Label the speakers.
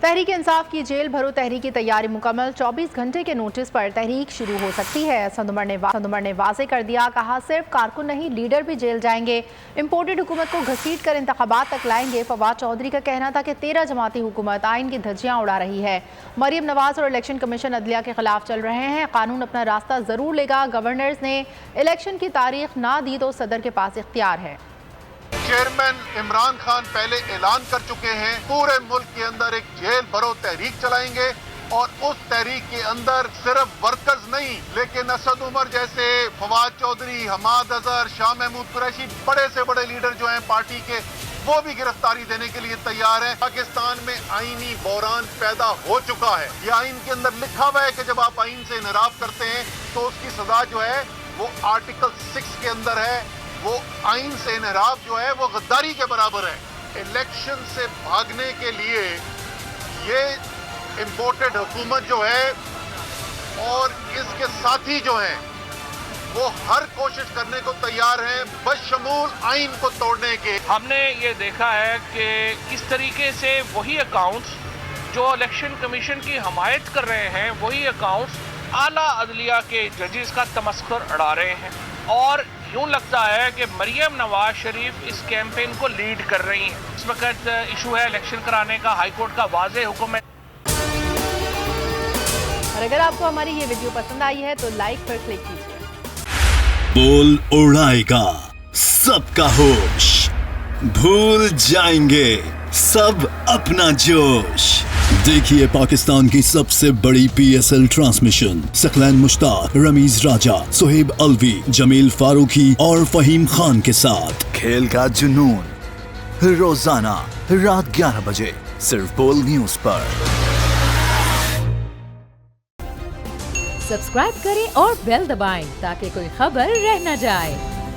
Speaker 1: تحریک انصاف کی جیل بھرو تحریک کی تیاری مکمل، 24 گھنٹے کے نوٹس پر تحریک شروع ہو سکتی ہے۔ اسد عمر نے واضح کر دیا، کہا صرف کارکن نہیں لیڈر بھی جیل جائیں گے، امپورٹڈ حکومت کو گھسیٹ کر انتخابات تک لائیں گے۔ فواد چودھری کا کہنا تھا کہ 13 جماعتی حکومت آئین کی دھجیاں اڑا رہی ہے۔ مریم نواز اور الیکشن کمیشن عدلیہ کے خلاف چل رہے ہیں، قانون اپنا راستہ ضرور لے گا۔ گورنرز نے الیکشن کی تاریخ نہ دی تو صدر کے پاس اختیار ہے۔
Speaker 2: چیئرمین عمران خان پہلے اعلان کر چکے ہیں پورے ملک کے اندر ایک جیل بھرو تحریک چلائیں گے، اور اس تحریک کے اندر صرف ورکرز نہیں لیکن اسد عمر جیسے، فواد چودھری، حماد اظہر، شاہ محمود قریشی، بڑے سے بڑے لیڈر جو ہیں پارٹی کے، وہ بھی گرفتاری دینے کے لیے تیار ہیں۔ پاکستان میں آئینی بحران پیدا ہو چکا ہے۔ یہ آئین کے اندر لکھا ہوا ہے کہ جب آپ آئین سے انحراف کرتے ہیں تو اس کی سزا جو ہے وہ آرٹیکل 6 کے اندر ہے، وہ آئین سے انحراف جو ہے وہ غداری کے برابر ہے۔ الیکشن سے بھاگنے کے لیے یہ امپورٹڈ حکومت جو ہے اور اس کے ساتھی جو ہیں وہ ہر کوشش کرنے کو تیار ہیں بشمول آئین کو توڑنے کے۔
Speaker 3: ہم نے یہ دیکھا ہے کہ کس طریقے سے وہی اکاؤنٹس جو الیکشن کمیشن کی حمایت کر رہے ہیں، وہی اکاؤنٹس اعلیٰ عدلیہ کے ججز کا تمسخر اڑا رہے ہیں، اور یوں لگتا ہے کہ مریم نواز شریف اس کیمپین کو لیڈ کر رہی ہیں۔ اس وقت ایشو ہے الیکشن کرانے کا، ہائی کورٹ کا واضح حکم ہے۔
Speaker 1: اور اگر آپ کو ہماری یہ ویڈیو پسند آئی ہے تو لائک پر کلک کیجیے۔
Speaker 4: بول اڑائے گا سب کا ہوش، بھول جائیں گے سب اپنا جوش۔ دیکھیے پاکستان کی سب سے بڑی پی ایس ایل ٹرانسمیشن ثقلین مشتاق، رمیز راجہ، سہیب الوی، جمیل فاروقی اور فہیم خان کے ساتھ کھیل کا جنون، روزانہ رات 11 بجے صرف بول نیوز پر۔
Speaker 5: سبسکرائب کریں اور بیل دبائیں تاکہ کوئی خبر رہ نہ جائے۔